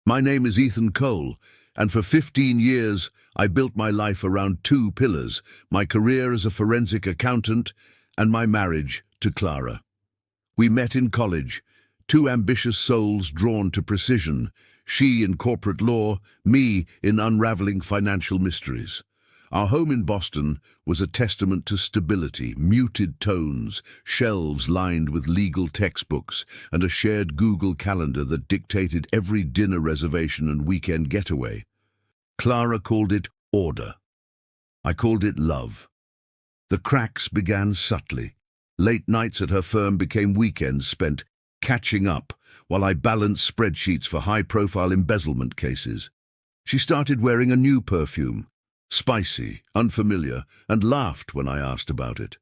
My name is Ethan Cole, and for 15 years I built my life around two pillars: my career as a forensic accountant and my marriage to Clara. We met in college, two ambitious souls drawn to precision, she in corporate law, me in unraveling financial mysteries. Our home in Boston was a testament to stability: muted tones, shelves lined with legal textbooks, and a shared Google Calendar that dictated every dinner reservation and weekend getaway. Clara called it order. I called it love. The cracks began subtly. Late nights at her firm became weekends spent catching up while I balanced spreadsheets for high-profile embezzlement cases. She started wearing a new perfume, spicy, unfamiliar, and laughed when I asked about it.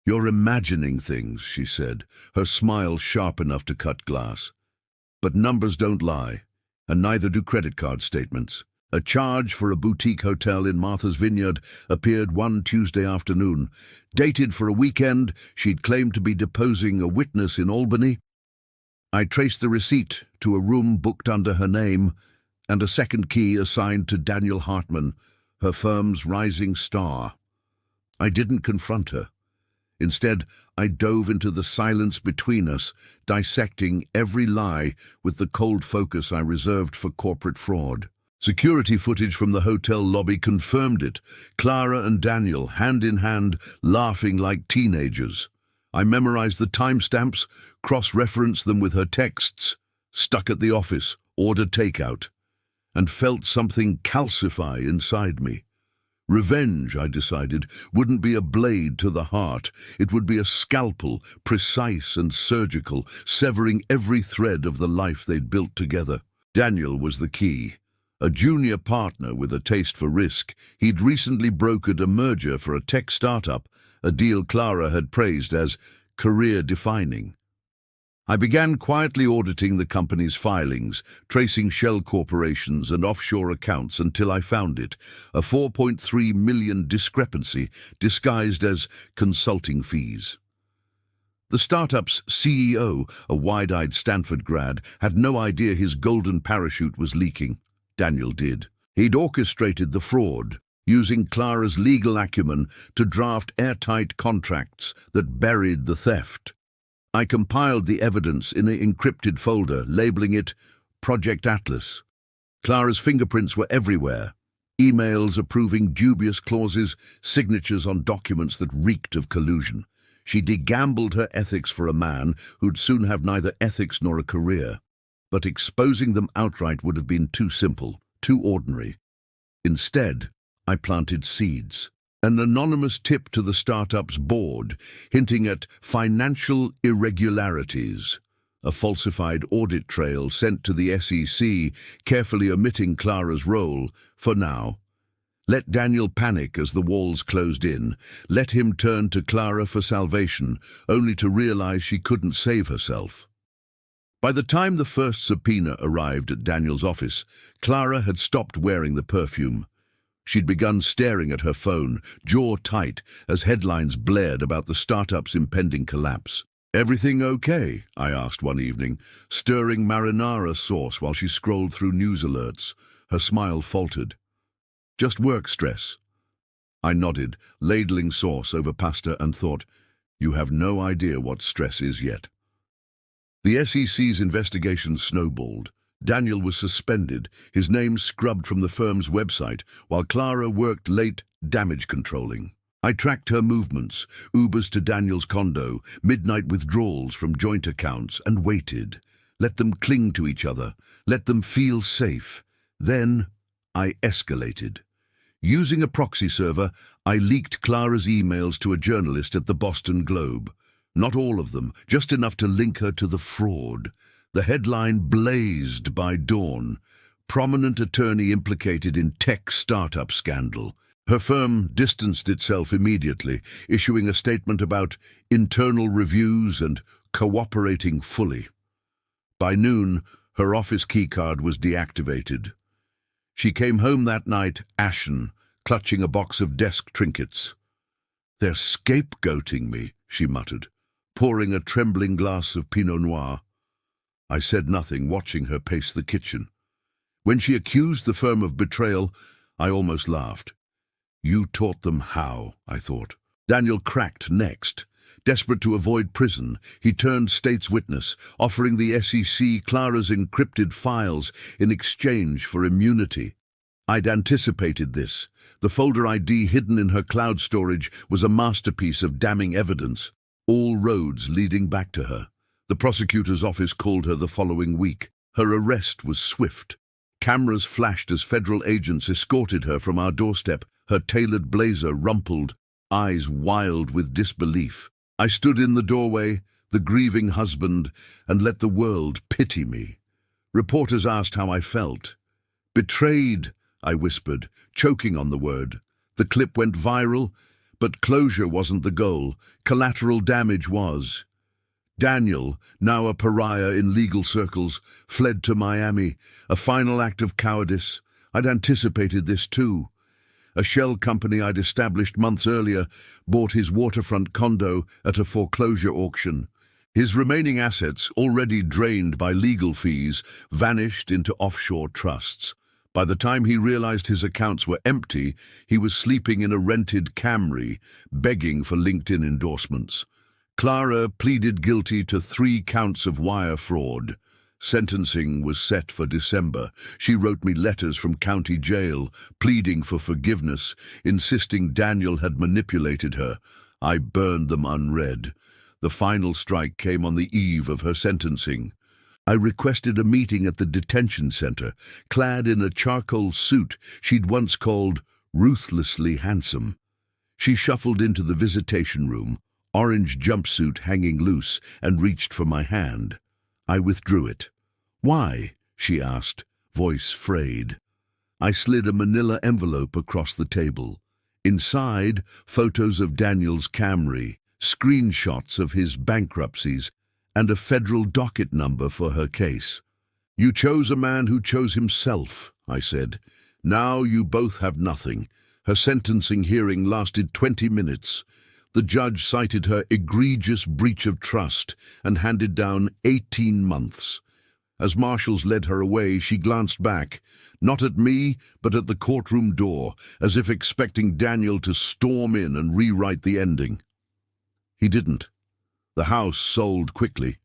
"You're imagining things," she said, her smile sharp enough to cut glass. "But numbers don't lie, and neither do credit card statements." A charge for a boutique hotel in Martha's Vineyard appeared one Tuesday afternoon. Dated for a weekend, she'd claimed to be deposing a witness in Albany. I traced the receipt to a room booked under her name and a second key assigned to Daniel Hartman, her firm's rising star. I didn't confront her. Instead, I dove into the silence between us, dissecting every lie with the cold focus I reserved for corporate fraud. Security footage from the hotel lobby confirmed it. Clara and Daniel, hand in hand, laughing like teenagers. I memorized the timestamps, cross-referenced them with her texts, stuck at the office, ordered takeout, and felt something calcify inside me. Revenge, I decided, wouldn't be a blade to the heart. It would be a scalpel, precise and surgical, severing every thread of the life they'd built together. Daniel was the key. A junior partner with a taste for risk, he'd recently brokered a merger for a tech startup, a deal Clara had praised as career-defining. I began quietly auditing the company's filings, tracing shell corporations and offshore accounts until I found it, a $4.3 million discrepancy disguised as consulting fees. The startup's CEO, a wide-eyed Stanford grad, had no idea his golden parachute was leaking. Daniel did. He'd orchestrated the fraud, using Clara's legal acumen to draft airtight contracts that buried the theft. I compiled the evidence in an encrypted folder, labeling it Project Atlas. Clara's fingerprints were everywhere. Emails approving dubious clauses, signatures on documents that reeked of collusion. She degambled her ethics for a man who'd soon have neither ethics nor a career. But exposing them outright would have been too simple, too ordinary. Instead, I planted seeds. An anonymous tip to the startup's board, hinting at financial irregularities. A falsified audit trail sent to the SEC, carefully omitting Clara's role, for now. Let Daniel panic as the walls closed in. Let him turn to Clara for salvation, only to realize she couldn't save herself. By the time the first subpoena arrived at Daniel's office, Clara had stopped wearing the perfume. She'd begun staring at her phone, jaw tight, as headlines blared about the startup's impending collapse. "Everything okay?" I asked one evening, stirring marinara sauce while she scrolled through news alerts. Her smile faltered. "Just work stress." I nodded, ladling sauce over pasta, and thought, "You have no idea what stress is yet." The SEC's investigation snowballed. Daniel was suspended, his name scrubbed from the firm's website, while Clara worked late damage controlling. I tracked her movements, Ubers to Daniel's condo, midnight withdrawals from joint accounts, and waited. Let them cling to each other, let them feel safe. Then I escalated. Using a proxy server, I leaked Clara's emails to a journalist at the Boston Globe. Not all of them, just enough to link her to the fraud. The headline blazed by dawn: prominent attorney implicated in tech startup scandal. Her firm distanced itself immediately, issuing a statement about internal reviews and cooperating fully. By noon, her office keycard was deactivated. She came home that night, ashen, clutching a box of desk trinkets. "They're scapegoating me," she muttered, pouring a trembling glass of Pinot Noir. I said nothing, watching her pace the kitchen. When she accused the firm of betrayal, I almost laughed. You taught them how, I thought. Daniel cracked next. Desperate to avoid prison, he turned state's witness, offering the SEC Clara's encrypted files in exchange for immunity. I'd anticipated this. The folder ID hidden in her cloud storage was a masterpiece of damning evidence, all roads leading back to her. The prosecutor's office called her the following week. Her arrest was swift. Cameras flashed as federal agents escorted her from our doorstep, her tailored blazer rumpled, eyes wild with disbelief. I stood in the doorway, the grieving husband, and let the world pity me. Reporters asked how I felt. Betrayed, I whispered, choking on the word. The clip went viral, but closure wasn't the goal. Collateral damage was. Daniel, now a pariah in legal circles, fled to Miami, a final act of cowardice. I'd anticipated this too. A shell company I'd established months earlier bought his waterfront condo at a foreclosure auction. His remaining assets, already drained by legal fees, vanished into offshore trusts. By the time he realized his accounts were empty, he was sleeping in a rented Camry, begging for LinkedIn endorsements. Clara pleaded guilty to 3 counts of wire fraud. Sentencing was set for December. She wrote me letters from county jail, pleading for forgiveness, insisting Daniel had manipulated her. I burned them unread. The final strike came on the eve of her sentencing. I requested a meeting at the detention center, clad in a charcoal suit she'd once called ruthlessly handsome. She shuffled into the visitation room, orange jumpsuit hanging loose, and reached for my hand. I withdrew it. Why? She asked, voice frayed. I slid a manila envelope across the table. Inside, photos of Daniel's Camry, screenshots of his bankruptcies, and a federal docket number for her case. You chose a man who chose himself, I said. Now you both have nothing. Her sentencing hearing lasted 20 minutes. The judge cited her egregious breach of trust and handed down 18 months. As marshals led her away, she glanced back, not at me, but at the courtroom door, as if expecting Daniel to storm in and rewrite the ending. He didn't. The house sold quickly.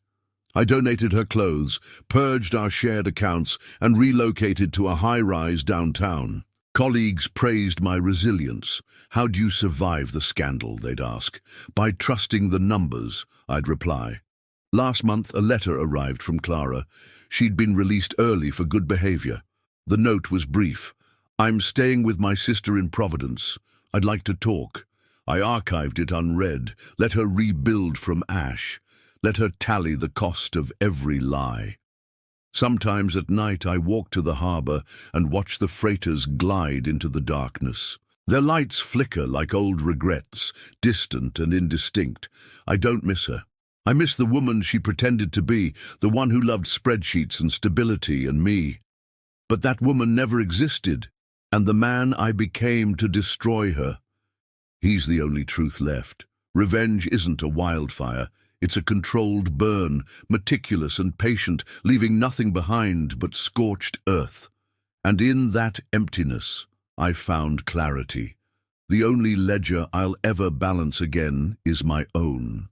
I donated her clothes, purged our shared accounts, and relocated to a high-rise downtown. Colleagues praised my resilience. How'd you survive the scandal, they'd ask. By trusting the numbers, I'd reply. Last month, a letter arrived from Clara. She'd been released early for good behavior. The note was brief. I'm staying with my sister in Providence. I'd like to talk. I archived it unread. Let her rebuild from ash. Let her tally the cost of every lie. Sometimes at night I walk to the harbor and watch the freighters glide into the darkness. Their lights flicker like old regrets, distant and indistinct. I don't miss her. I miss the woman she pretended to be, the one who loved spreadsheets and stability and me. But that woman never existed, and the man I became to destroy her. He's the only truth left. Revenge isn't a wildfire. It's a controlled burn, meticulous and patient, leaving nothing behind but scorched earth. And in that emptiness, I found clarity. The only ledger I'll ever balance again is my own.